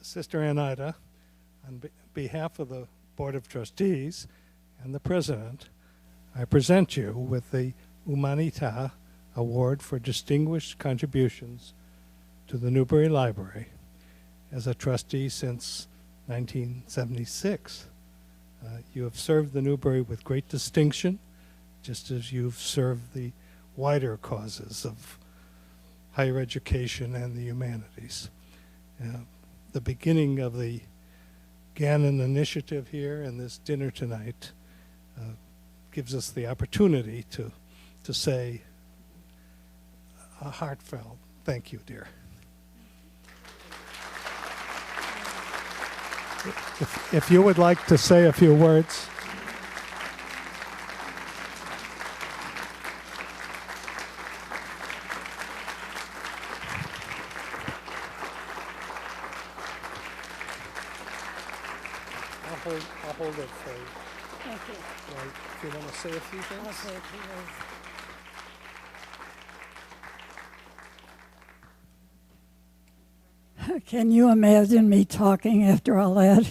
Sister Umanità, on behalf of the Board of Trustees and the President, I present you with the Umanità Award for Distinguished Contributions to the Newberry Library as a trustee since 1976. You have served the Newberry with great distinction, just as you've served the wider causes of higher education and the humanities. The beginning of the Gannon initiative here and this dinner tonight gives us the opportunity to say a heartfelt thank you, dear. If you would like to say a few words. I'll hold it for you. Thank you. Right. If you want to say a few things. I'll say a few words. Can you imagine me talking after all that?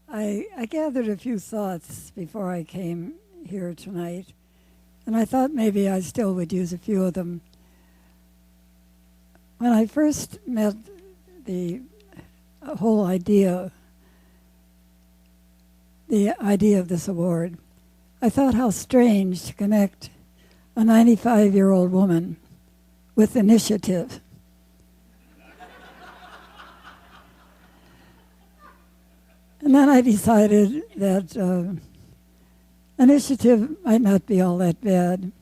I gathered a few thoughts before I came here tonight, and I thought maybe I still would use a few of them. When I first met the whole idea of this award, I thought how strange to connect a 95-year-old woman with initiative. And then I decided that initiative might not be all that bad,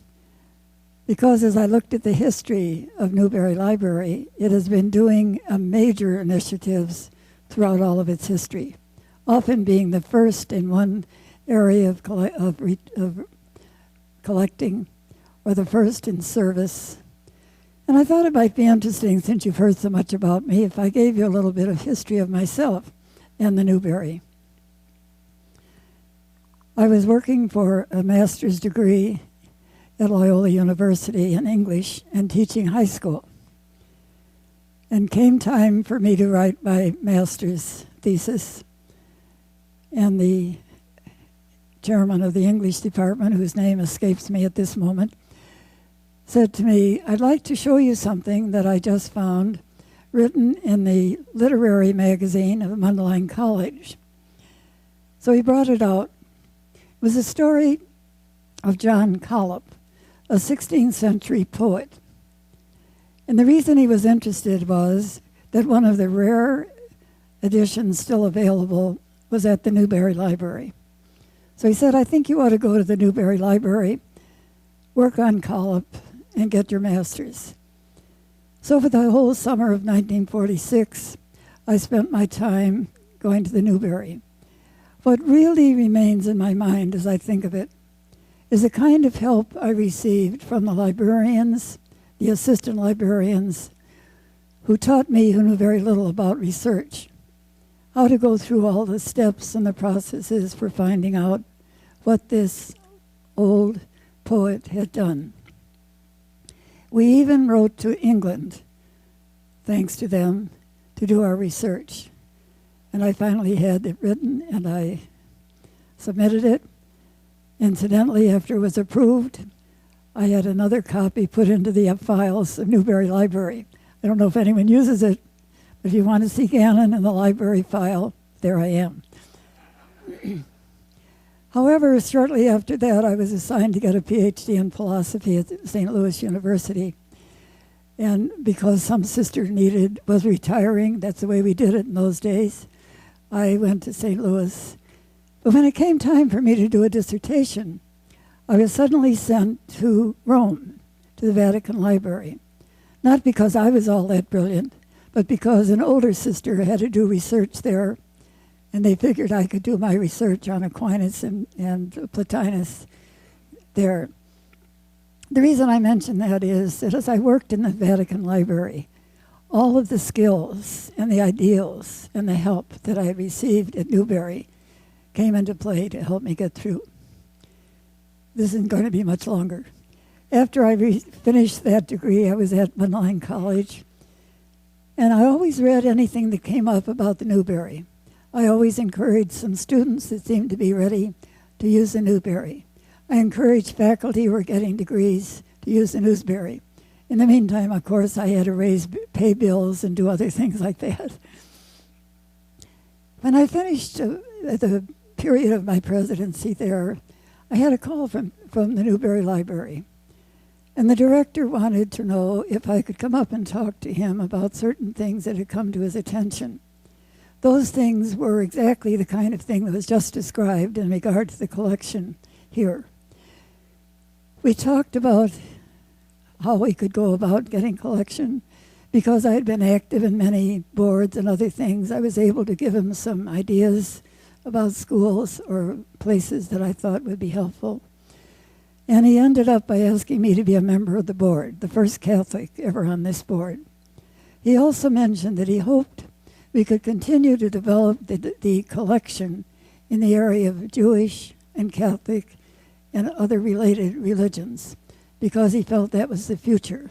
because as I looked at the history of Newberry Library, it has been doing major initiatives throughout all of its history, often being the first in one area of collecting, or the first in service. And I thought it might be interesting, since you've heard so much about me, if I gave you a little bit of history of myself and the Newberry. I was working for a master's degree at Loyola University in English and teaching high school. And came time for me to write my master's thesis. And the chairman of the English department, whose name escapes me at this moment, said to me, "I'd like to show you something that I just found written in the literary magazine of Mundelein College." So he brought it out. It was a story of John Collop, a 16th century poet. And the reason he was interested was that one of the rare editions still available was at the Newberry Library. So he said, "I think you ought to go to the Newberry Library, work on Collop, and get your master's." So for the whole summer of 1946, I spent my time going to the Newberry. What really remains in my mind as I think of it is the kind of help I received from the librarians, the assistant librarians, who taught me, who knew very little about research, how to go through all the steps and the processes for finding out what this old poet had done. We even wrote to England, thanks to them, to do our research. And I finally had it written, and I submitted it. Incidentally, after it was approved, I had another copy put into the files of Newberry Library. I don't know if anyone uses it, but if you want to see Gannon in the library file, there I am. However, shortly after that, I was assigned to get a PhD in philosophy at St. Louis University. And because some sister was retiring, that's the way we did it in those days, I went to St. Louis. But when it came time for me to do a dissertation, I was suddenly sent to Rome, to the Vatican Library. Not because I was all that brilliant, but because an older sister had to do research there, and they figured I could do my research on Aquinas and Plotinus there. The reason I mention that is that as I worked in the Vatican Library, all of the skills and the ideals and the help that I received at Newberry came into play to help me get through. This isn't going to be much longer. After I finished that degree, I was at Mundelein College, And I always read anything that came up about the Newberry. I always encouraged some students that seemed to be ready to use the Newberry. I encouraged faculty who were getting degrees to use the Newberry. In the meantime, of course, I had to pay bills and do other things like that. When I finished the period of my presidency there, I had a call from the Newberry Library. And the director wanted to know if I could come up and talk to him about certain things that had come to his attention. Those things were exactly the kind of thing that was just described in regard to the collection here. We talked about how we could go about getting collection. Because I had been active in many boards and other things, I was able to give him some ideas about schools or places that I thought would be helpful. And he ended up by asking me to be a member of the board, the first Catholic ever on this board. He also mentioned that he hoped we could continue to develop the collection in the area of Jewish and Catholic and other related religions, because he felt that was the future.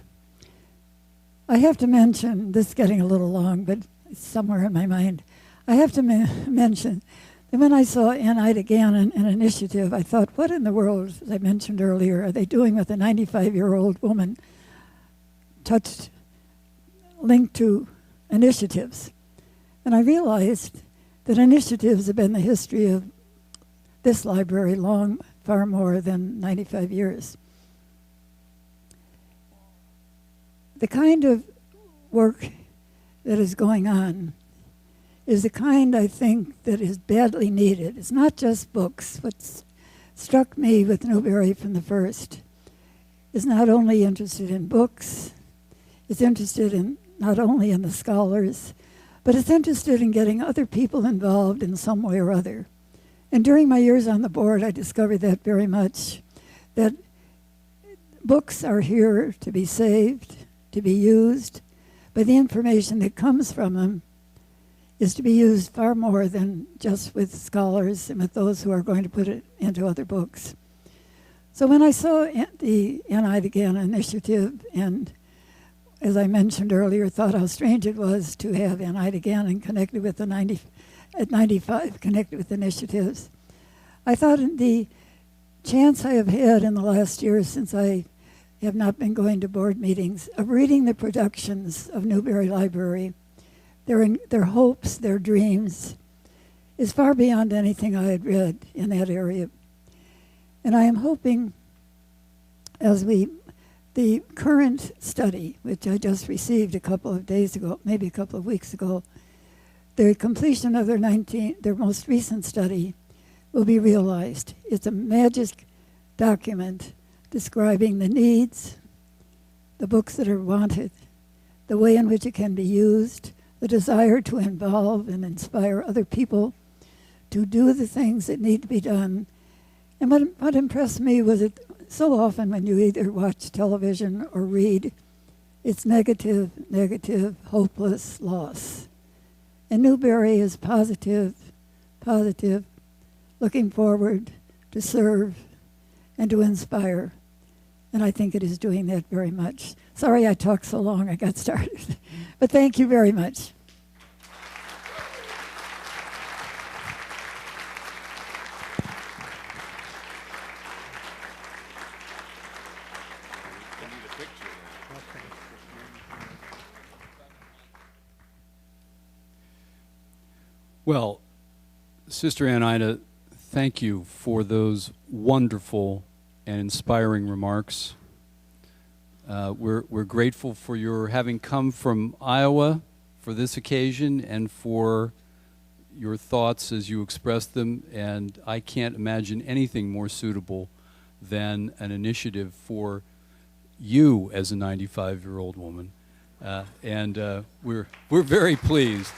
I have to mention, this is getting a little long, but it's somewhere in my mind. I have to mention that when I saw Umanità Gannon, an initiative, I thought, what in the world, as I mentioned earlier, are they doing with a 95-year-old woman linked to initiatives? And I realized that initiatives have been the history of this library far more than 95 years. The kind of work that is going on is the kind, I think, that is badly needed. It's not just books. What struck me with Newberry from the first is not only interested in books, it's interested in not only in the scholars, but it's interested in getting other people involved in some way or other. And during my years on the board, I discovered that very much, that books are here to be saved, to be used, but the information that comes from them is to be used far more than just with scholars and with those who are going to put it into other books. So when I saw the Umanità Gannon initiative, and as I mentioned earlier, thought how strange it was to have Umanità Gannon connected with the 95 connected with initiatives, I thought the chance I have had in the last year since I have not been going to board meetings, of reading the productions of Newberry Library, their hopes, their dreams, is far beyond anything I had read in that area. And I am hoping, as the current study, which I just received a couple of days ago, maybe a couple of weeks ago, the completion of their most recent study will be realized. It's a magic document describing the needs, the books that are wanted, the way in which it can be used, the desire to involve and inspire other people to do the things that need to be done. And what impressed me was that so often when you either watch television or read, it's negative, hopeless, loss. And Newberry is positive, looking forward to serve and to inspire. And I think it is doing that very much. Sorry I talked so long, I got started. But thank you very much. Well, Sister Umanità, thank you for those wonderful and inspiring remarks. We're grateful for your having come from Iowa for this occasion and for your thoughts as you expressed them, and I can't imagine anything more suitable than an initiative for you as a 95-year-old woman, and we're very pleased.